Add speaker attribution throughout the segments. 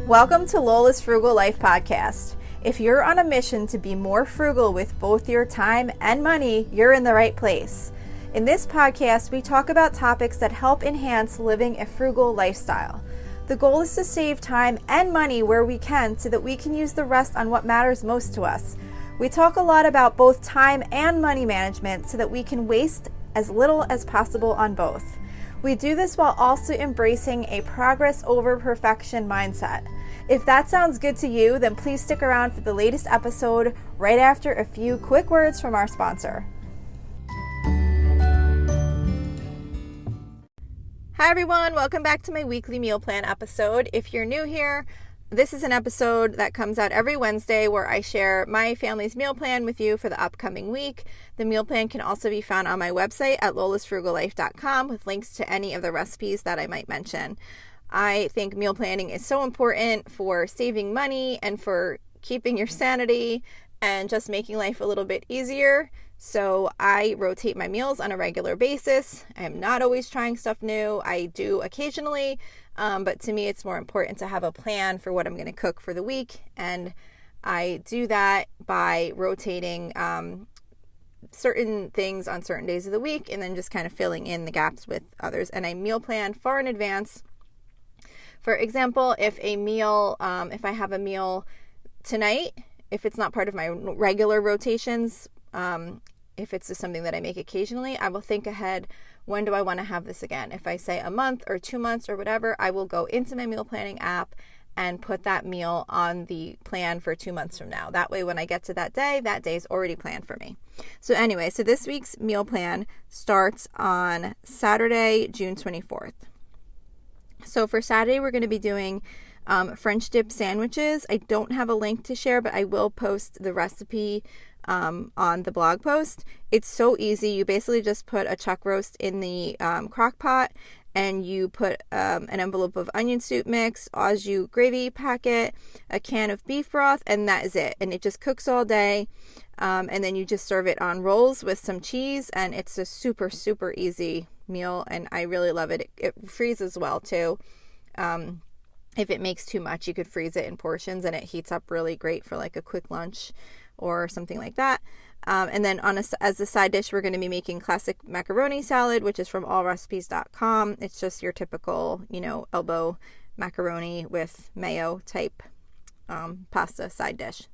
Speaker 1: Welcome to Lola's Frugal Life Podcast. If you're on a mission to be more frugal with both your time and money, you're in the right place. In this podcast, we talk about topics that help enhance living a frugal lifestyle. The goal is to save time and money where we can so that we can use the rest on what matters most to us. We talk a lot about both time and money management so that we can waste as little as possible on both. We do this while also embracing a progress over perfection mindset. If that sounds good to you, then please stick around for the latest episode right after a few quick words from our sponsor. Hi everyone, welcome back to my weekly meal plan episode. If you're new here, this is an episode that comes out every Wednesday where I share my family's meal plan with you for the upcoming week. The meal plan can also be found on my website at lolasfrugallife.com with links to any of the recipes that I might mention. I think meal planning is so important for saving money and for keeping your sanity and just making life a little bit easier. So I rotate my meals on a regular basis. I'm not always trying stuff new. I do occasionally, but to me it's more important to have a plan for what I'm going to cook for the week. And I do that by rotating certain things on certain days of the week and then just kind of filling in the gaps with others. And I meal plan far in advance. For example, if I have a meal tonight, if it's not part of my regular rotations, if it's just something that I make occasionally, I will think ahead, when do I want to have this again? If I say a month or 2 months or whatever, I will go into my meal planning app and put that meal on the plan for 2 months from now. That way, when I get to that day is already planned for me. So anyway, so this week's meal plan starts on Saturday, June 24th. So for Saturday, we're going to be doing French dip sandwiches. I don't have a link to share, but I will post the recipe on the blog post. It's so easy. You basically just put a chuck roast in the crock pot and you put an envelope of onion soup mix, au jus gravy packet, a can of beef broth, and that is it. And it just cooks all day. And then you just serve it on rolls with some cheese, and it's a super, super easy meal, and I really love it. It freezes well too. If it makes too much, you could freeze it in portions, and it heats up really great for like a quick lunch or something like that. And then as a side dish, we're going to be making classic macaroni salad, which is from allrecipes.com. It's just your typical, elbow macaroni with mayo type pasta side dish.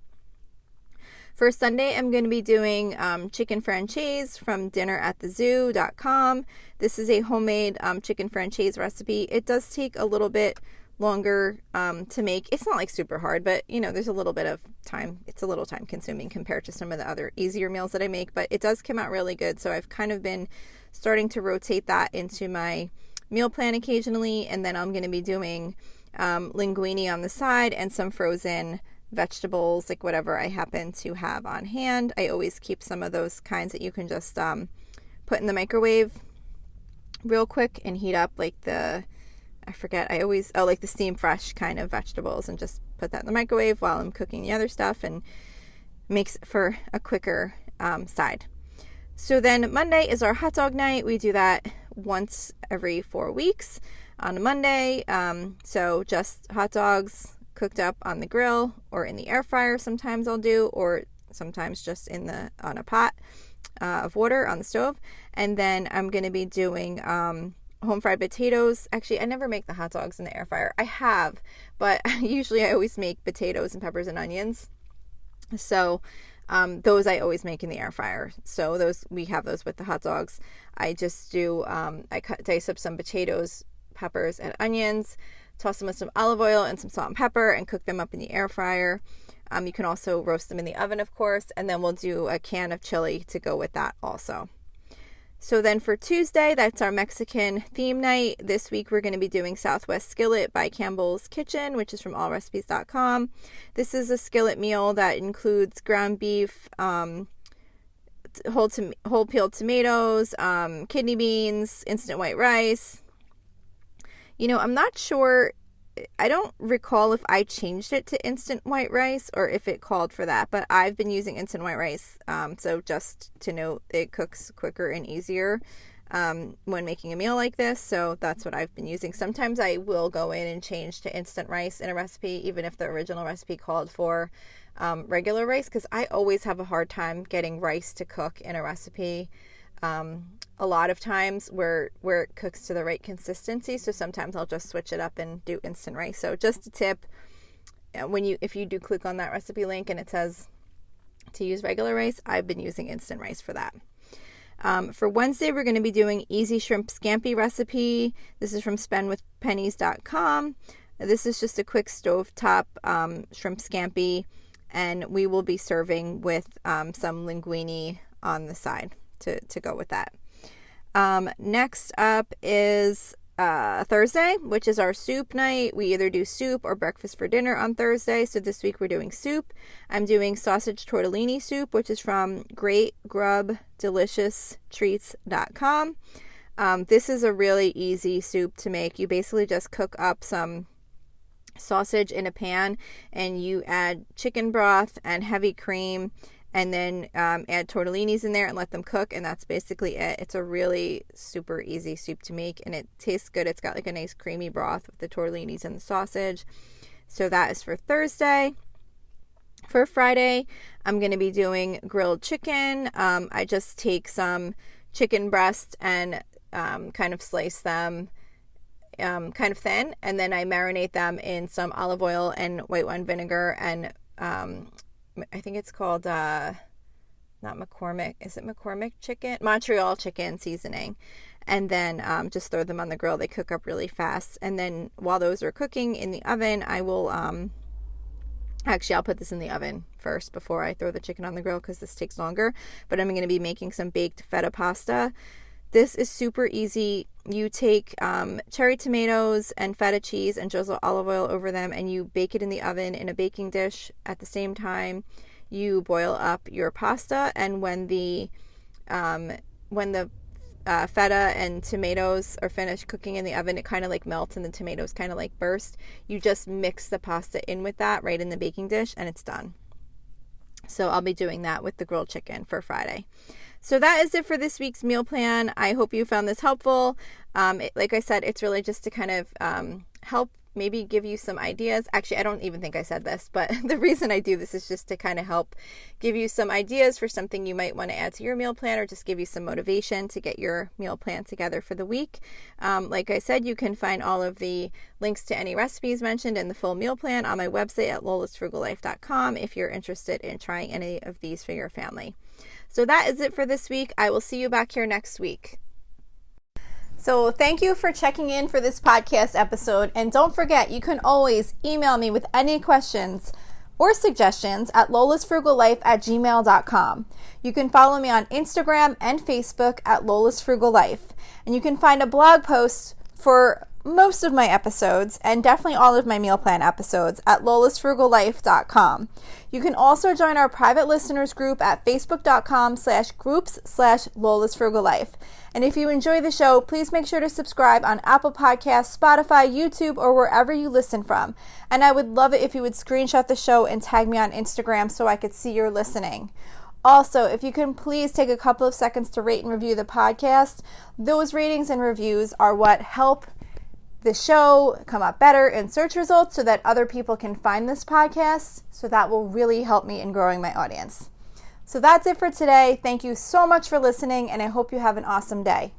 Speaker 1: For Sunday, I'm going to be doing chicken franchise from dinneratthezoo.com. This is a homemade chicken franchise recipe. It does take a little bit longer to make. It's not like super hard, but there's a little bit of time. It's a little time consuming compared to some of the other easier meals that I make, but it does come out really good. So I've kind of been starting to rotate that into my meal plan occasionally. And then I'm going to be doing linguine on the side and some frozen vegetables, like whatever I happen to have on hand. I always keep some of those kinds that you can just put in the microwave real quick and heat up, like the steam fresh kind of vegetables, and just put that in the microwave while I'm cooking the other stuff, and makes for a quicker side. So then Monday is our hot dog night. We do that once every 4 weeks on a Monday. So just hot dogs cooked up on the grill or in the air fryer sometimes I'll do, or sometimes just on a pot of water on the stove. And then I'm going to be doing home fried potatoes. Actually, I never make the hot dogs in the air fryer. I have, but usually I always make potatoes and peppers and onions. So those I always make in the air fryer. So we have those with the hot dogs. I just do, dice up some potatoes, peppers, and onions, toss them with some olive oil and some salt and pepper, and cook them up in the air fryer. You can also roast them in the oven, of course, and then we'll do a can of chili to go with that also. So then for Tuesday, that's our Mexican theme night. This week we're going to be doing Southwest Skillet by Campbell's Kitchen, which is from allrecipes.com. This is a skillet meal that includes ground beef, whole peeled tomatoes, kidney beans, instant white rice. I'm not sure. I don't recall if I changed it to instant white rice or if it called for that, but I've been using instant white rice. So just to note, it cooks quicker and easier. when making a meal like this. So that's what I've been using. Sometimes I will go in and change to instant rice in a recipe, even if the original recipe called for regular rice, because I always have a hard time getting rice to cook in a recipe. A lot of times where it cooks to the right consistency. So sometimes I'll just switch it up and do instant rice. So just a tip, if you do click on that recipe link and it says to use regular rice, I've been using instant rice for that. For Wednesday, we're going to be doing easy shrimp scampi recipe. This is from spendwithpennies.com. This is just a quick stovetop shrimp scampi, and we will be serving with some linguine on the side to go with that. Next up is Thursday, which is our soup night. We either do soup or breakfast for dinner on Thursday. So this week we're doing soup. I'm doing sausage tortellini soup, which is from greatgrubdelicious.treats.com. This is a really easy soup to make. You basically just cook up some sausage in a pan and you add chicken broth and heavy cream, and then add tortellinis in there and let them cook, and that's basically it. It's a really super easy soup to make, and it tastes good. It's got like a nice creamy broth with the tortellinis and the sausage. So that is for Thursday. For Friday, I'm going to be doing grilled chicken. I just take some chicken breast and kind of slice them kind of thin, and then I marinate them in some olive oil and white wine vinegar and I think it's called, not McCormick. Is it McCormick chicken? Montreal chicken seasoning. And then just throw them on the grill. They cook up really fast. And then while those are cooking in the oven, I will, actually, I'll put this in the oven first before I throw the chicken on the grill because this takes longer. But I'm going to be making some baked feta pasta. This is super easy. You take cherry tomatoes and feta cheese and drizzle olive oil over them, and you bake it in the oven in a baking dish. At the same time, you boil up your pasta, and when the feta and tomatoes are finished cooking in the oven, it kind of like melts and the tomatoes kind of like burst. You just mix the pasta in with that right in the baking dish, and it's done. So I'll be doing that with the grilled chicken for Friday. So that is it for this week's meal plan. I hope you found this helpful. Like I said, it's really just to kind of help maybe give you some ideas. Actually, I don't even think I said this, but the reason I do this is just to kind of help give you some ideas for something you might want to add to your meal plan, or just give you some motivation to get your meal plan together for the week. Like I said, you can find all of the links to any recipes mentioned in the full meal plan on my website at lolasfrugallife.com if you're interested in trying any of these for your family. So that is it for this week. I will see you back here next week. So thank you for checking in for this podcast episode. And don't forget, you can always email me with any questions or suggestions at lolasfrugallife@gmail.com. You can follow me on Instagram and Facebook at lolasfrugallife. And you can find a blog post for most of my episodes and definitely all of my meal plan episodes at lolasfrugallife.com. You can also join our private listeners group at facebook.com/groups/lolasfrugallife. And if you enjoy the show, please make sure to subscribe on Apple Podcasts, Spotify, YouTube, or wherever you listen from. And I would love it if you would screenshot the show and tag me on Instagram so I could see you're listening. Also, if you can please take a couple of seconds to rate and review the podcast. Those ratings and reviews are what help the show come up better in search results so that other people can find this podcast. So that will really help me in growing my audience. So that's it for today. Thank you so much for listening, and I hope you have an awesome day.